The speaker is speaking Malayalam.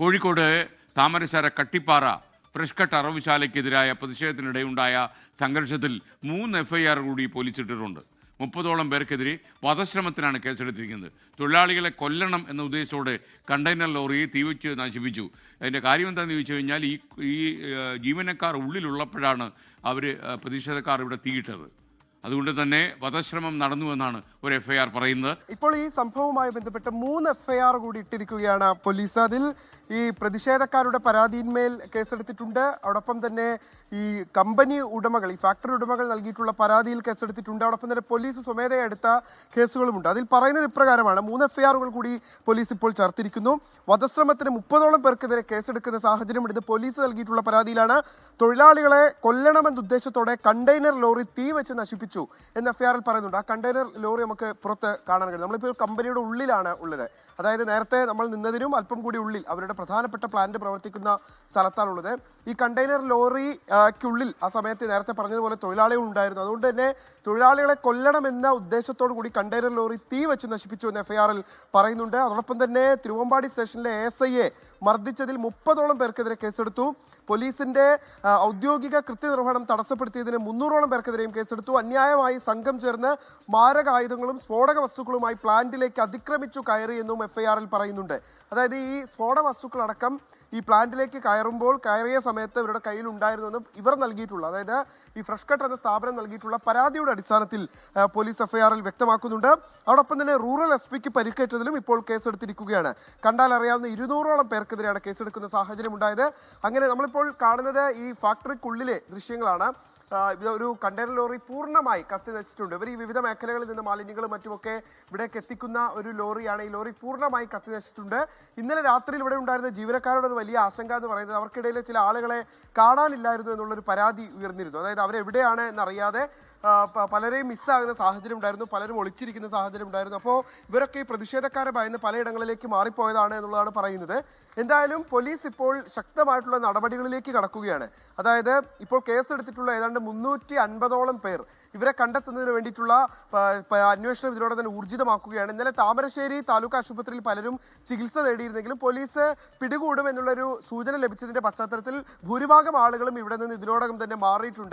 കോഴിക്കോട് താമരശ്ശേര കട്ടിപ്പാറ ഫ്രഷ് കട്ട് അറവുശാലയ്ക്കെതിരായ പ്രതിഷേധത്തിനിടെയുണ്ടായ സംഘർഷത്തിൽ 3 FIR കൂടി പോലീസ് ഇട്ടിട്ടുണ്ട്. 30ഓളം പേർക്കെതിരെ വധശ്രമത്തിനാണ് കേസെടുത്തിരിക്കുന്നത്. തൊഴിലാളികളെ കൊല്ലണം എന്ന ഉദ്ദേശത്തോടെ കണ്ടെയ്നർ ലോറിയെ തീവച്ച് നശിപ്പിച്ചു. അതിൻ്റെ കാര്യം എന്താണെന്ന് ചോദിച്ചു കഴിഞ്ഞാൽ ഈ ജീവനക്കാർ ഉള്ളിലുള്ളപ്പോഴാണ് പ്രതിഷേധക്കാർ ഇവിടെ തീയിട്ടത്. അതുകൊണ്ട് തന്നെ വധശ്രമം നടന്നുവെന്നാണ് ഒരു FIR പറയുന്നത്. ഇപ്പോൾ ഈ സംഭവവുമായി ബന്ധപ്പെട്ട് 3 FIR കൂടി ഇട്ടിരിക്കുകയാണ് പോലീസ്. അതിൽ ഈ പ്രതിഷേധക്കാരുടെ പരാതിയിന്മേൽ കേസെടുത്തിട്ടുണ്ട്. അതോടൊപ്പം തന്നെ ഈ കമ്പനി ഉടമകൾ, ഈ ഫാക്ടറി ഉടമകൾ നൽകിയിട്ടുള്ള പരാതിയിൽ കേസെടുത്തിട്ടുണ്ട്. അതോടൊപ്പം തന്നെ പോലീസ് സ്വമേധയാ എടുത്ത കേസുകളുമുണ്ട്. അതിൽ പറയുന്നത് ഇപ്രകാരമാണ്: 3 FIR കൂടി പോലീസ് ഇപ്പോൾ ചേർത്തിരിക്കുന്നു. വധശ്രമത്തിന് 30ഓളം പേർക്കെതിരെ കേസെടുക്കുന്ന സാഹചര്യമുണ്ട്. ഇത് പോലീസ് നൽകിയിട്ടുള്ള പരാതിയിലാണ്. തൊഴിലാളികളെ കൊല്ലണമെന്ന ഉദ്ദേശത്തോടെ കണ്ടെയ്നർ ലോറി തീ വെച്ച് നശിപ്പിച്ചു എന്ന് FIR-ൽ പറയുന്നുണ്ട്. ആ കണ്ടെയ്നർ ലോറി നമുക്ക് പുറത്ത് കാണാൻ കഴിയും. നമ്മളിപ്പോൾ കമ്പനിയുടെ ഉള്ളിലാണ് ഉള്ളത്. അതായത് നേരത്തെ നമ്മൾ നിന്നതിനും അല്പം കൂടി ഉള്ളിൽ അവരുടെ പ്രധാനപ്പെട്ട പ്ലാന്റ് പ്രവർത്തിക്കുന്ന സ്ഥലത്താണുള്ളത്. ഈ കണ്ടെയ്നർ ലോറിക്കുള്ളിൽ ആ സമയത്ത് നേരത്തെ പറഞ്ഞതുപോലെ തൊഴിലാളികൾ ഉണ്ടായിരുന്നു. അതുകൊണ്ട് തന്നെ തൊഴിലാളികളെ കൊല്ലണമെന്ന ഉദ്ദേശത്തോടു കൂടി കണ്ടെയ്നർ ലോറി തീ വെച്ച് നശിപ്പിച്ചു എന്ന് FIR-ൽ പറയുന്നുണ്ട്. അതോടൊപ്പം തന്നെ തിരുവമ്പാടി സ്റ്റേഷനിലെ ASIയെ മർദ്ദിച്ചതിൽ 30ഓളം പേർക്കെതിരെ കേസെടുത്തു. പോലീസിന്റെ ഔദ്യോഗിക കൃത്യനിർവഹണം തടസ്സപ്പെടുത്തിയതിന് 300ഓളം പേർക്കെതിരെയും കേസെടുത്തു. അന്യായമായി സംഘം ചേർന്ന് മാരകായുധങ്ങളും സ്ഫോടക വസ്തുക്കളുമായി പ്ലാന്റിലേക്ക് അതിക്രമിച്ചു കയറി എന്നും FIR-ൽ പറയുന്നുണ്ട്. അതായത് ഈ സ്ഫോടക വസ്തുക്കളടക്കം ഈ പ്ലാന്റിലേക്ക് കയറിയ സമയത്ത് ഇവരുടെ കയ്യിൽ ഉണ്ടായിരുന്നുവെന്നും ഇവർ നൽകിയിട്ടുള്ള, അതായത് ഈ ഫ്രഷ് കട്ട് എന്ന സ്ഥാപനം നൽകിയിട്ടുള്ള പരാതിയുടെ അടിസ്ഥാനത്തിൽ പോലീസ് FIR-ൽ വ്യക്തമാക്കുന്നുണ്ട്. അതോടൊപ്പം തന്നെ റൂറൽ SP-ക്ക് പരിക്കേറ്റതിലും ഇപ്പോൾ കേസെടുത്തിരിക്കുകയാണ്. കണ്ടാൽ അറിയാവുന്ന 200ഓളം പേർക്കെതിരെയാണ് കേസെടുക്കുന്ന സാഹചര്യം ഉണ്ടായത്. അങ്ങനെ നമ്മളിപ്പോൾ കാണുന്നത് ഈ ഫാക്ടറിക്കുള്ളിലെ ദൃശ്യങ്ങളാണ്. ഒരു കണ്ടെയ്നർ ലോറി പൂർണ്ണമായി കത്തി നശിച്ചിട്ടുണ്ട്. ഇവർ ഈ വിവിധ മേഖലകളിൽ നിന്ന് മാലിന്യങ്ങളും മറ്റുമൊക്കെ ഇവിടേക്ക് എത്തിക്കുന്ന ഒരു ലോറിയാണ്. ഈ ലോറി പൂർണ്ണമായി കത്തി നശിച്ചിട്ടുണ്ട്. ഇന്നലെ രാത്രിയിൽ ഇവിടെ ഉണ്ടായിരുന്ന ജീവനക്കാരുടെ ഒരു വലിയ ആശങ്ക എന്ന് പറയുന്നത് അവർക്കിടയിലെ ചില ആളുകളെ കാണാനില്ലായിരുന്നു എന്നുള്ളൊരു പരാതി ഉയർന്നിരുന്നു. അതായത് അവരെവിടെയാണ് എന്നറിയാതെ പലരെയും മിസ്സാകുന്ന സാഹചര്യം ഉണ്ടായിരുന്നു, പലരും ഒളിച്ചിരിക്കുന്ന സാഹചര്യം ഉണ്ടായിരുന്നു. അപ്പോൾ ഇവരൊക്കെ ഈ പ്രതിഷേധക്കാരെ ഭയന്ന് പലയിടങ്ങളിലേക്ക് മാറിപ്പോയതാണ് എന്നുള്ളതാണ് പറയുന്നത്. എന്തായാലും പോലീസ് ഇപ്പോൾ ശക്തമായിട്ടുള്ള നടപടികളിലേക്ക് കടക്കുകയാണ്. അതായത് ഇപ്പോൾ കേസെടുത്തിട്ടുള്ള ഏതാണ്ട് 350ഓളം പേർ, ഇവരെ കണ്ടെത്തുന്നതിന് വേണ്ടിയിട്ടുള്ള അന്വേഷണം ഇതിലൂടെ തന്നെ ഊർജിതമാക്കുകയാണ്. ഇന്നലെ താമരശ്ശേരി താലൂക്ക് ആശുപത്രിയിൽ പലരും ചികിത്സ തേടിയിരുന്നെങ്കിലും പോലീസ് പിടികൂടും എന്നുള്ളൊരു സൂചന ലഭിച്ചതിന്റെ പശ്ചാത്തലത്തിൽ ഭൂരിഭാഗം ആളുകളും ഇവിടെ നിന്ന് ഇതിനോടകം തന്നെ മാറിയിട്ടുണ്ട്.